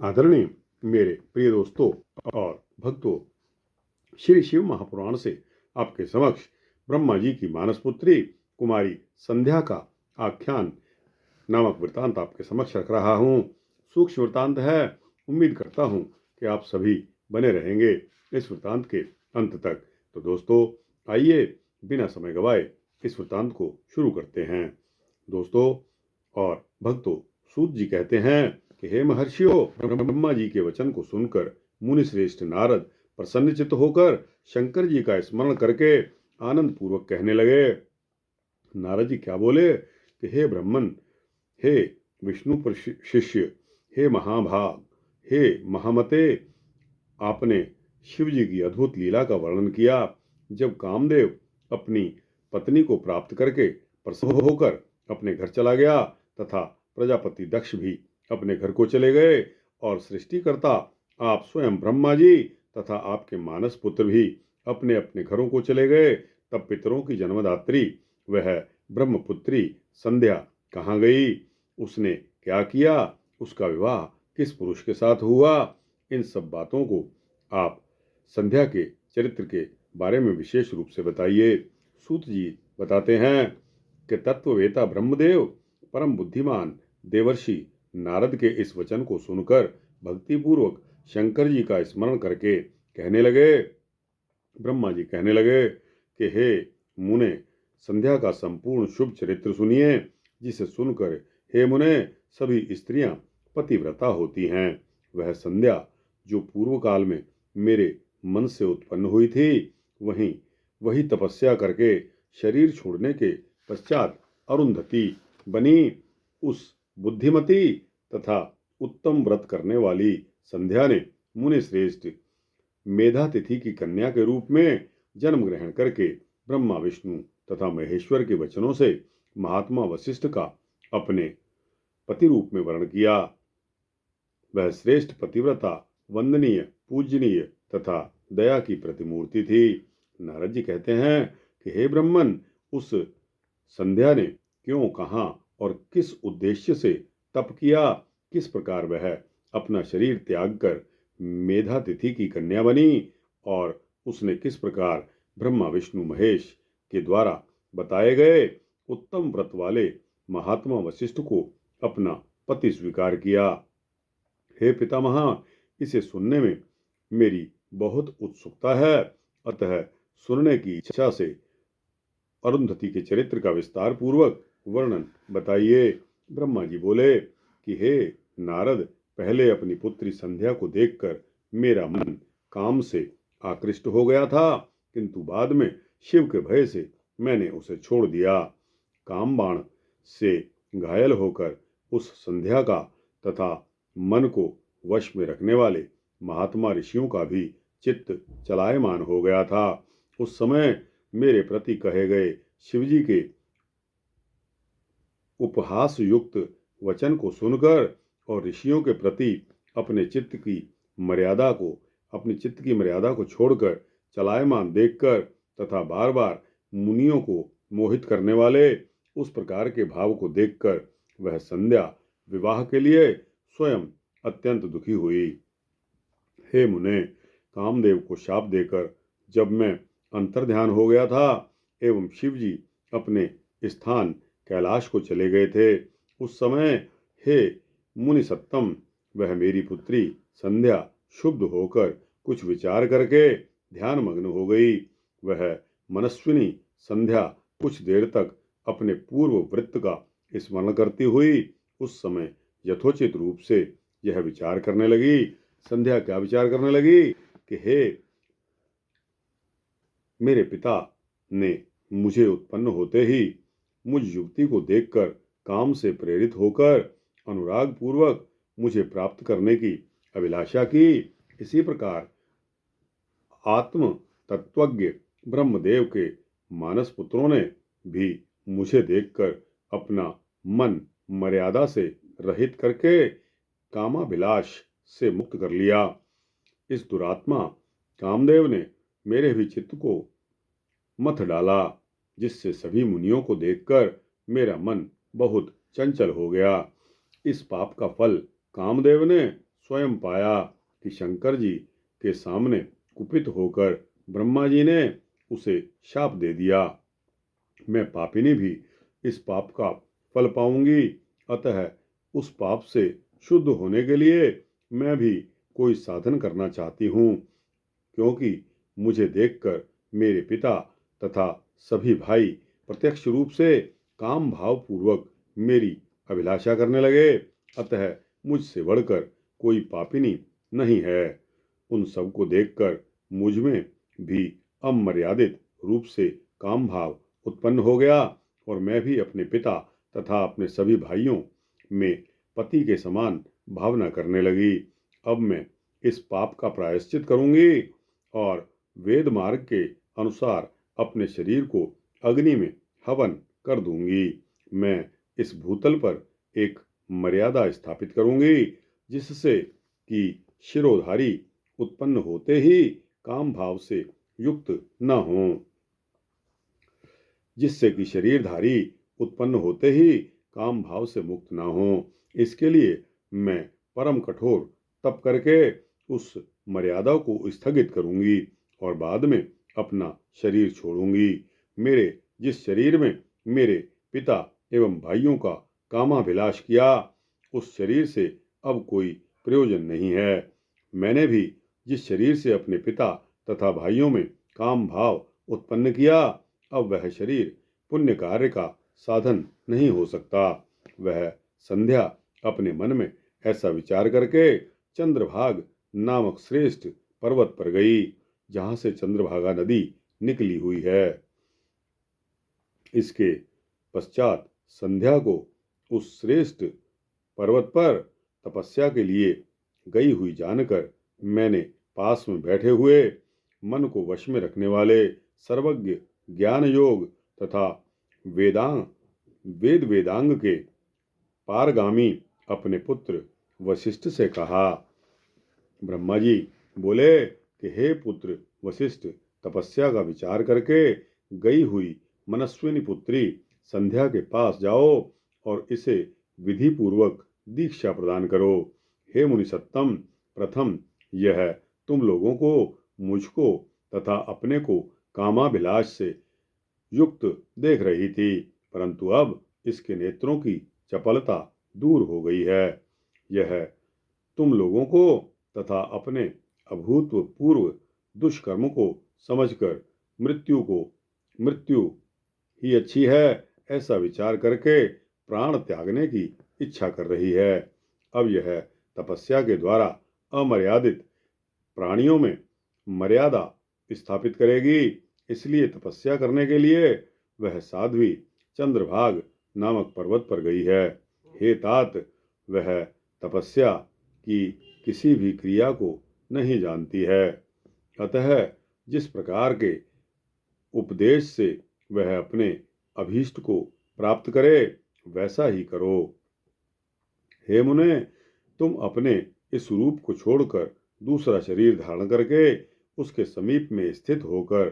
आदरणीय मेरे प्रिय दोस्तों और भक्तों, श्री शिव महापुराण से आपके समक्ष ब्रह्मा जी की मानस पुत्री कुमारी संध्या का आख्यान नामक वृतांत आपके समक्ष रख रहा हूँ। सूक्ष्म वृतांत है। उम्मीद करता हूँ कि आप सभी बने रहेंगे इस वृतांत के अंत तक। तो दोस्तों, आइए बिना समय गवाए इस वृतांत को शुरू करते हैं। दोस्तों और भक्तों, सूत जी कहते हैं कि हे महर्षियों, ब्रह्मा जी के वचन को सुनकर मुनि श्रेष्ठ नारद प्रसन्नचित्त होकर शंकर जी का स्मरण करके आनंद पूर्वक कहने लगे। नारद जी क्या बोले कि हे ब्रह्मन, हे विष्णु पर शिष्य, हे महाभाग, हे महामते, आपने शिव जी की अद्भुत लीला का वर्णन किया। जब कामदेव अपनी पत्नी को प्राप्त करके प्रसन्न होकर अपने घर चला गया तथा प्रजापति दक्ष भी अपने घर को चले गए और सृष्टिकर्ता आप स्वयं ब्रह्मा जी तथा आपके मानस पुत्र भी अपने अपने घरों को चले गए, तब पितरों की जन्मदात्री वह ब्रह्मपुत्री संध्या कहाँ गई, उसने क्या किया, उसका विवाह किस पुरुष के साथ हुआ, इन सब बातों को आप संध्या के चरित्र के बारे में विशेष रूप से बताइए। सूत जी बताते हैं कि तत्ववेता ब्रह्मदेव परम बुद्धिमान देवर्षि नारद के इस वचन को सुनकर भक्तिपूर्वक शंकर जी का स्मरण करके कहने लगे। ब्रह्मा जी कहने लगे कि हे मुने, संध्या का संपूर्ण शुभ चरित्र सुनिए, जिसे सुनकर हे मुने सभी स्त्रियां पतिव्रता होती हैं। वह संध्या जो पूर्व काल में मेरे मन से उत्पन्न हुई थी, वही तपस्या करके शरीर छोड़ने के पश्चात अरुंधति बनी। उस बुद्धिमती तथा उत्तम व्रत करने वाली संध्या ने मुनि श्रेष्ठ मेधातिथि की कन्या के रूप में जन्म ग्रहण करके ब्रह्मा विष्णु तथा महेश्वर के वचनों से महात्मा वशिष्ठ का अपने पति रूप में वर्ण किया। वह श्रेष्ठ पतिव्रता, वंदनीय, पूजनीय तथा दया की प्रतिमूर्ति थी। नारद जी कहते हैं कि हे ब्रह्मन, उस संध्या ने क्यों, कहाँ और किस उद्देश्य से तप किया, किस प्रकार वह अपना शरीर त्याग कर मेधातिथि की कन्या बनी और उसने किस प्रकार ब्रह्मा विष्णु महेश के द्वारा बताए गए उत्तम व्रत वाले महात्मा वशिष्ठ को अपना पति स्वीकार किया। हे पितामह, इसे सुनने में मेरी बहुत उत्सुकता है, अतः सुनने की इच्छा से अरुंधति के चरित्र का विस्तार पूर्वक वर्णन बताइए। ब्रह्मा जी बोले कि हे नारद, पहले अपनी पुत्री संध्या को देखकर मेरा मन काम से आकृष्ट हो गया था, किंतु बाद में शिव के भय से मैंने उसे छोड़ दिया। काम बाण से घायल होकर उस संध्या का तथा मन को वश में रखने वाले महात्मा ऋषियों का भी चित्त चलायमान हो गया था। उस समय मेरे प्रति कहे गए शिवजी के उपहास युक्त वचन को सुनकर और ऋषियों के प्रति अपने चित्त की मर्यादा को छोड़कर चलायमान देखकर तथा बार बार मुनियों को मोहित करने वाले उस प्रकार के भाव को देखकर वह संध्या विवाह के लिए स्वयं अत्यंत दुखी हुई। हे मुने, कामदेव को शाप देकर जब मैं अंतर्ध्यान हो गया था एवं शिव जी अपने स्थान कैलाश को चले गए थे, उस समय हे मुनि सत्तम, वह मेरी पुत्री संध्या शुद्ध होकर कुछ विचार करके ध्यान मग्न हो गई। वह मनस्विनी संध्या कुछ देर तक अपने पूर्व वृत्त का स्मरण करती हुई उस समय यथोचित रूप से यह विचार करने लगी। संध्या क्या विचार करने लगी कि हे मेरे पिता ने मुझे उत्पन्न होते ही मुझ युवती को देखकर काम से प्रेरित होकर अनुराग पूर्वक मुझे प्राप्त करने की अभिलाषा की। इसी प्रकार आत्म तत्वज्ञ ब्रह्मदेव के मानस पुत्रों ने भी मुझे देखकर अपना मन मर्यादा से रहित करके कामाभिलाष से मुक्त कर लिया। इस दुरात्मा कामदेव ने मेरे भी चित्त को मथ डाला, जिससे सभी मुनियों को देखकर मेरा मन बहुत चंचल हो गया। इस पाप का फल कामदेव ने स्वयं पाया कि शंकर जी के सामने कुपित होकर ब्रह्मा जी ने उसे शाप दे दिया। मैं पापिनी भी इस पाप का फल पाऊंगी, अतः उस पाप से शुद्ध होने के लिए मैं भी कोई साधन करना चाहती हूँ, क्योंकि मुझे देखकर मेरे पिता तथा सभी भाई प्रत्यक्ष रूप से काम भाव पूर्वक मेरी अभिलाषा करने लगे, अतः मुझसे बढ़कर कोई पापिनी नहीं है। उन सबको देखकर मुझ में भी अमर्यादित रूप से काम भाव उत्पन्न हो गया और मैं भी अपने पिता तथा अपने सभी भाइयों में पति के समान भावना करने लगी। अब मैं इस पाप का प्रायश्चित करूंगी और वेद मार्ग के अनुसार अपने शरीर को अग्नि में हवन कर दूंगी। मैं इस भूतल पर एक मर्यादा स्थापित करूंगी, जिससे कि शिरोधारी उत्पन्न होते ही काम भाव से युक्त न हो, जिससे कि शरीरधारी उत्पन्न होते ही काम भाव से मुक्त न हो। इसके लिए मैं परम कठोर तप करके उस मर्यादा को स्थगित करूंगी और बाद में अपना शरीर छोड़ूंगी। मेरे जिस शरीर में मेरे पिता एवं भाइयों का कामाभिलाष किया, उस शरीर से अब कोई प्रयोजन नहीं है। मैंने भी जिस शरीर से अपने पिता तथा भाइयों में काम भाव उत्पन्न किया, अब वह शरीर पुण्य कार्य का साधन नहीं हो सकता। वह संध्या अपने मन में ऐसा विचार करके चंद्रभाग नामक श्रेष्ठ पर्वत पर गई, जहां से चंद्रभागा नदी निकली हुई है। इसके पश्चात संध्या को उस श्रेष्ठ पर्वत पर तपस्या के लिए गई हुई जानकर मैंने पास में बैठे हुए मन को वश में रखने वाले सर्वज्ञ ज्ञान योग तथा वेदांग के पारगामी अपने पुत्र वशिष्ठ से कहा। ब्रह्मा जी बोले कि हे पुत्र वशिष्ठ, तपस्या का विचार करके गई हुई मनस्विनी पुत्री संध्या के पास जाओ और इसे विधि पूर्वक दीक्षा प्रदान करो। हे मुनि सत्तम, प्रथम यह तुम लोगों को, मुझको तथा अपने को कामाभिलाष से युक्त देख रही थी, परंतु अब इसके नेत्रों की चपलता दूर हो गई है। यह तुम लोगों को तथा अपने अभूतपूर्व दुष्कर्म को समझकर मृत्यु ही अच्छी है, ऐसा विचार करके प्राण त्यागने की इच्छा कर रही है। अब यह तपस्या के द्वारा अमर्यादित प्राणियों में मर्यादा स्थापित करेगी, इसलिए तपस्या करने के लिए वह साध्वी चंद्रभाग नामक पर्वत पर गई है। हे तात, वह तपस्या की किसी भी क्रिया को नहीं जानती है, अतः जिस प्रकार के उपदेश से वह अपने अभीष्ट को प्राप्त करे, वैसा ही करो। हे मुने, तुम अपने इस रूप को छोड़कर दूसरा शरीर धारण करके उसके समीप में स्थित होकर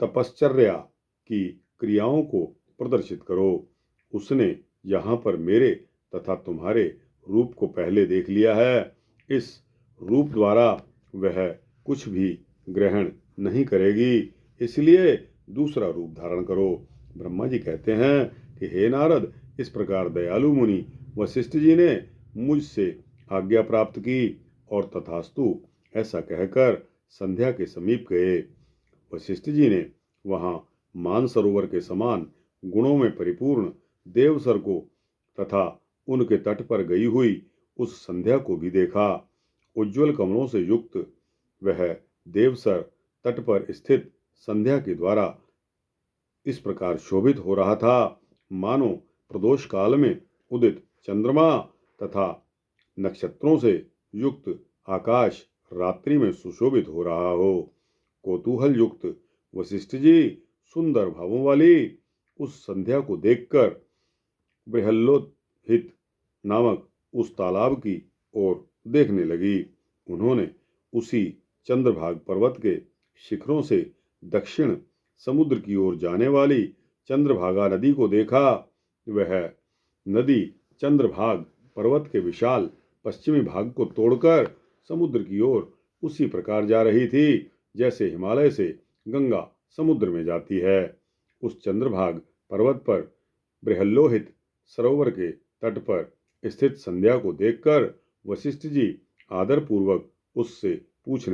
तपश्चर्या की क्रियाओं को प्रदर्शित करो। उसने यहाँ पर मेरे तथा तुम्हारे रूप को पहले देख लिया है। इस रूप द्वारा वह कुछ भी ग्रहण नहीं करेगी, इसलिए दूसरा रूप धारण करो। ब्रह्मा जी कहते हैं कि हे नारद, इस प्रकार दयालु मुनि वशिष्ठ जी ने मुझसे आज्ञा प्राप्त की और तथास्तु ऐसा कहकर संध्या के समीप गए। वशिष्ठ जी ने वहां मानसरोवर के समान गुणों में परिपूर्ण देवसर को तथा उनके तट पर गई हुई उस संध्या को भी देखा। उज्ज्वल कमलों से युक्त वह देवसर तट पर स्थित संध्या के द्वारा इस प्रकार शोभित हो रहा था, मानो प्रदोष काल में उदित चंद्रमा तथा नक्षत्रों से युक्त आकाश रात्रि में सुशोभित हो रहा हो। कौतूहल युक्त वशिष्ठ जी सुंदर भावों वाली उस संध्या को देखकर बृहल्लोहित नामक उस तालाब की ओर देखने लगी। उन्होंने उसी चंद्रभाग पर्वत के शिखरों से दक्षिण समुद्र की ओर जाने वाली चंद्रभागा नदी को देखा। वह नदी चंद्रभाग पर्वत के विशाल पश्चिमी भाग को तोड़कर समुद्र की ओर उसी प्रकार जा रही थी जैसे हिमालय से गंगा समुद्र में जाती है। उस चंद्रभाग पर्वत पर बृहल्लोहित सरोवर के तट पर स्थित संध्या को देखकर वशिष्ठ जी आदरपूर्वक उससे पूछने